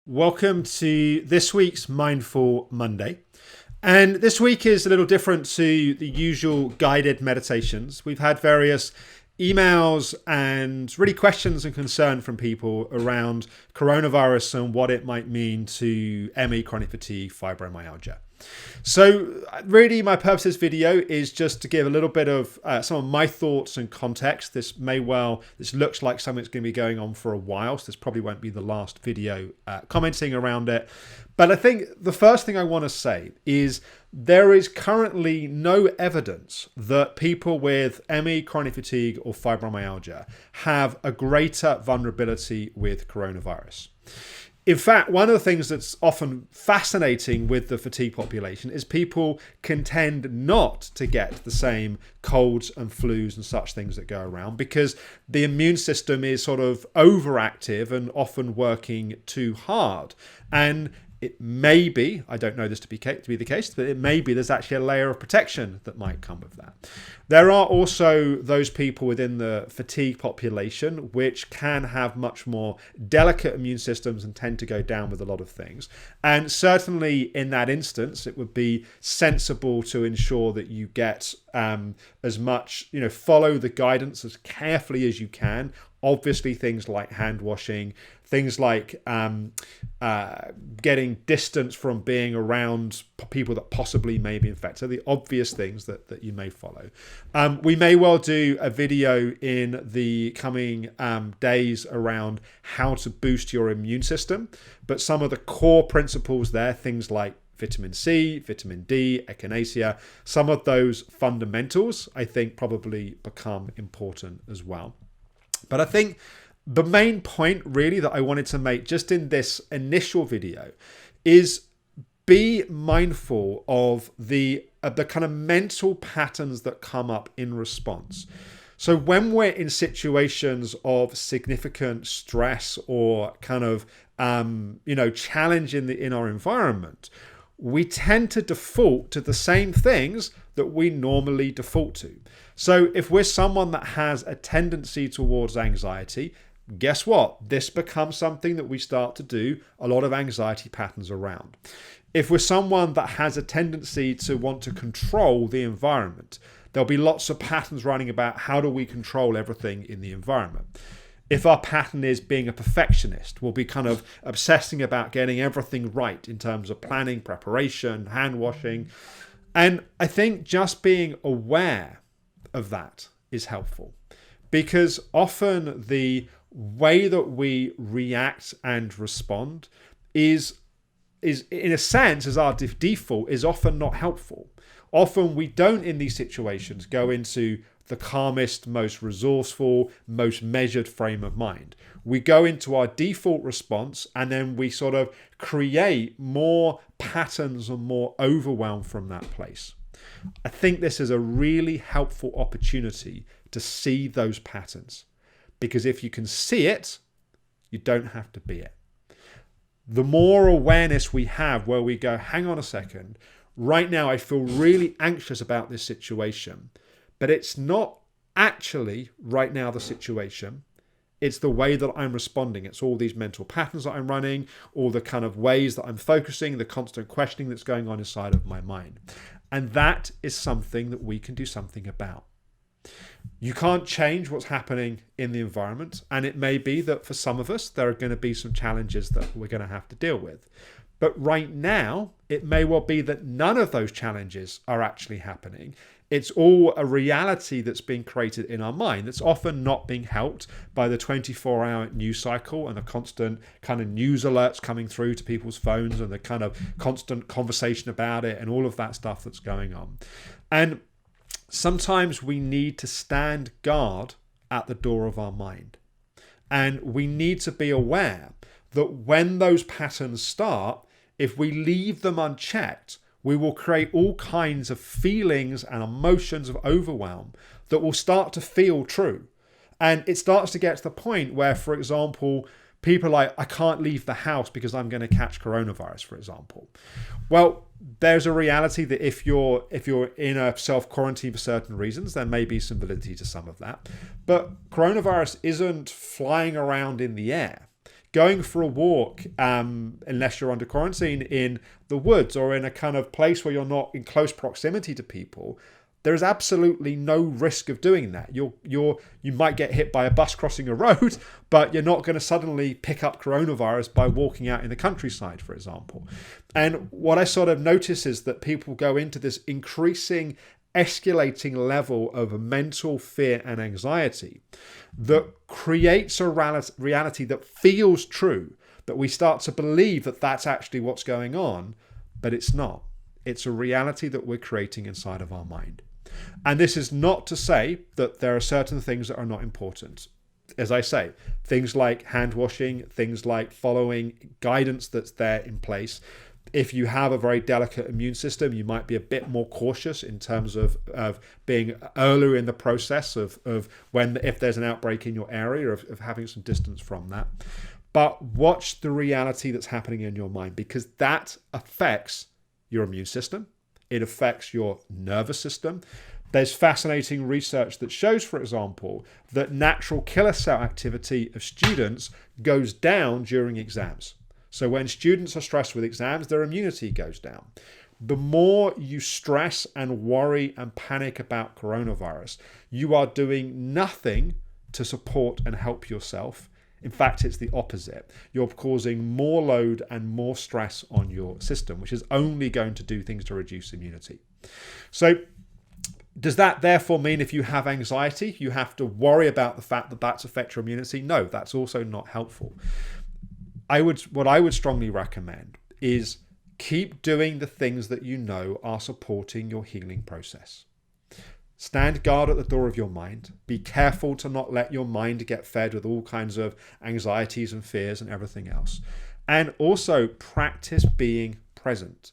Welcome to this week's Mindful Monday. And this week is a little different to the usual guided meditations. We've had various emails and really questions and concern from people around coronavirus and what it might mean to ME, chronic fatigue, fibromyalgia. So really my purpose of this video is just to give a little bit of some of my thoughts and context. This looks like something that's going to be going on for a while, so this probably won't be the last video commenting around it. But I think the first thing I want to say is there is currently no evidence that people with ME, chronic fatigue or fibromyalgia have a greater vulnerability with coronavirus. In fact, one of the things that's often fascinating with the fatigue population is people can tend not to get the same colds and flus and such things that go around because the immune system is sort of overactive and often working too hard. And it may be, I don't know this to be the case, but it may be there's actually a layer of protection that might come with that. There are also those people within the fatigue population which can have much more delicate immune systems and tend to go down with a lot of things. And certainly in that instance, it would be sensible to ensure that you get as much, follow the guidance as carefully as you can. Obviously, things like hand washing, things like getting distance from being around people that possibly may be infected. So the obvious things that you may follow. We may well do a video in the coming days around how to boost your immune system. But some of the core principles there, things like vitamin C, vitamin D, echinacea, some of those fundamentals, I think probably become important as well. But I think the main point really that I wanted to make just in this initial video is be mindful of the kind of mental patterns that come up in response. So when we're in situations of significant stress or kind of challenge in our environment, we tend to default to the same things that we normally default to. So if we're someone that has a tendency towards anxiety, guess what? This becomes something that we start to do a lot of anxiety patterns around. If we're someone that has a tendency to want to control the environment, there'll be lots of patterns running about how do we control everything in the environment. If our pattern is being a perfectionist, we'll be kind of obsessing about getting everything right in terms of planning, preparation, hand washing. And I think just being aware of that is helpful, because often the way that we react and respond is in a sense, as our default, is often not helpful. Often we don't in these situations go into the calmest, most resourceful, most measured frame of mind. We go into our default response and then we sort of create more patterns and more overwhelm from that place. I think this is a really helpful opportunity to see those patterns, because if you can see it, you don't have to be it. The more awareness we have where we go, hang on a second, right now I feel really anxious about this situation, but it's not actually right now the situation. It's the way that I'm responding. It's all these mental patterns that I'm running, all the kind of ways that I'm focusing, the constant questioning that's going on inside of my mind. And that is something that we can do something about. You can't change what's happening in the environment. And it may be that for some of us, there are going to be some challenges that we're going to have to deal with. But right now, it may well be that none of those challenges are actually happening. It's all a reality that's being created in our mind that's often not being helped by the 24-hour news cycle and the constant kind of news alerts coming through to people's phones and the kind of constant conversation about it and all of that stuff that's going on. And sometimes we need to stand guard at the door of our mind. And we need to be aware that when those patterns start, if we leave them unchecked, we will create all kinds of feelings and emotions of overwhelm that will start to feel true. And it starts to get to the point where, for example, people are like, I can't leave the house because I'm going to catch coronavirus, for example. Well, there's a reality that if you're in a self-quarantine for certain reasons, there may be some validity to some of that. But coronavirus isn't flying around in the air. going for a walk, unless you're under quarantine, in the woods or in a kind of place where you're not in close proximity to people, there is absolutely no risk of doing that. You might get hit by a bus crossing a road, but you're not going to suddenly pick up coronavirus by walking out in the countryside, for example. And what I sort of notice is that people go into this increasing, escalating level of mental fear and anxiety that creates a reality that feels true, that we start to believe that that's actually what's going on, but it's not. It's a reality that we're creating inside of our mind. And this is not to say that there are certain things that are not important. As I say, things like hand washing, things like following guidance that's there in place. If you have a very delicate immune system, you might be a bit more cautious in terms of being earlier in the process of if there's an outbreak in your area, of having some distance from that. But watch the reality that's happening in your mind, because that affects your immune system. It affects your nervous system. There's fascinating research that shows, for example, that natural killer cell activity of students goes down during exams. So when students are stressed with exams, their immunity goes down. The more you stress and worry and panic about coronavirus, you are doing nothing to support and help yourself. In fact, it's the opposite. You're causing more load and more stress on your system, which is only going to do things to reduce immunity. So does that therefore mean if you have anxiety, you have to worry about the fact that that's affects your immunity? No, that's also not helpful. What I would strongly recommend is keep doing the things that you know are supporting your healing process. Stand guard at the door of your mind. Be careful to not let your mind get fed with all kinds of anxieties and fears and everything else. And also practice being present,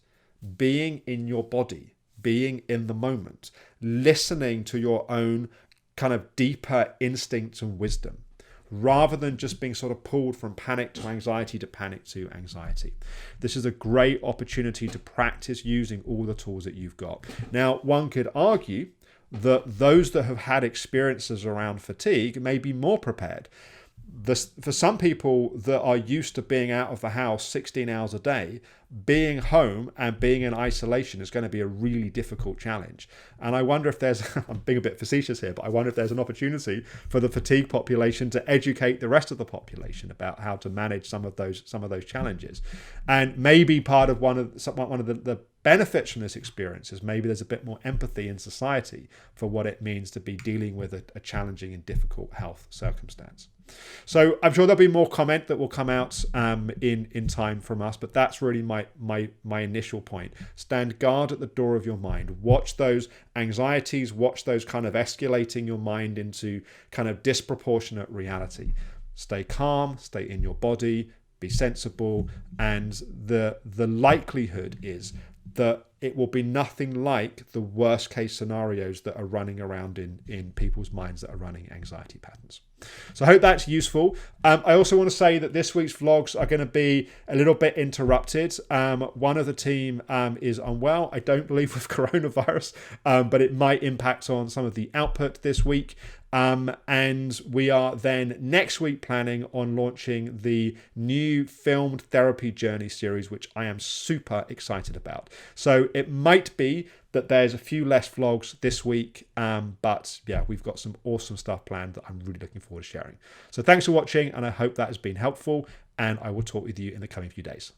being in your body, being in the moment, listening to your own kind of deeper instincts and wisdom, rather than just being sort of pulled from panic to anxiety to panic to anxiety. This is a great opportunity to practice using all the tools that you've got. Now, one could argue that those that have had experiences around fatigue may be more prepared. For some people that are used to being out of the house 16 hours a day, being home and being in isolation is going to be a really difficult challenge. And I wonder if there's, I'm being a bit facetious here, but I wonder if there's an opportunity for the fatigue population to educate the rest of the population about how to manage some of those challenges. And maybe part of one of the benefits from this experience is maybe there's a bit more empathy in society for what it means to be dealing with a challenging and difficult health circumstance. So I'm sure there'll be more comment that will come out in time from us, but that's really my initial point. Stand guard at the door of your mind. Watch those anxieties, watch those kind of escalating your mind into kind of disproportionate reality. Stay calm, stay in your body, be sensible, and the likelihood is that it will be nothing like the worst case scenarios that are running around in people's minds that are running anxiety patterns. So I hope that's useful. I also want to say that this week's vlogs are going to be a little bit interrupted. One of the team is unwell, I don't believe with coronavirus, but it might impact on some of the output this week. And we are then next week planning on launching the new filmed therapy journey series, which I am super excited about. So it might be that there's a few less vlogs this week, but yeah, we've got some awesome stuff planned that I'm really looking forward to sharing. So thanks for watching, and I hope that has been helpful, and I will talk with you in the coming few days.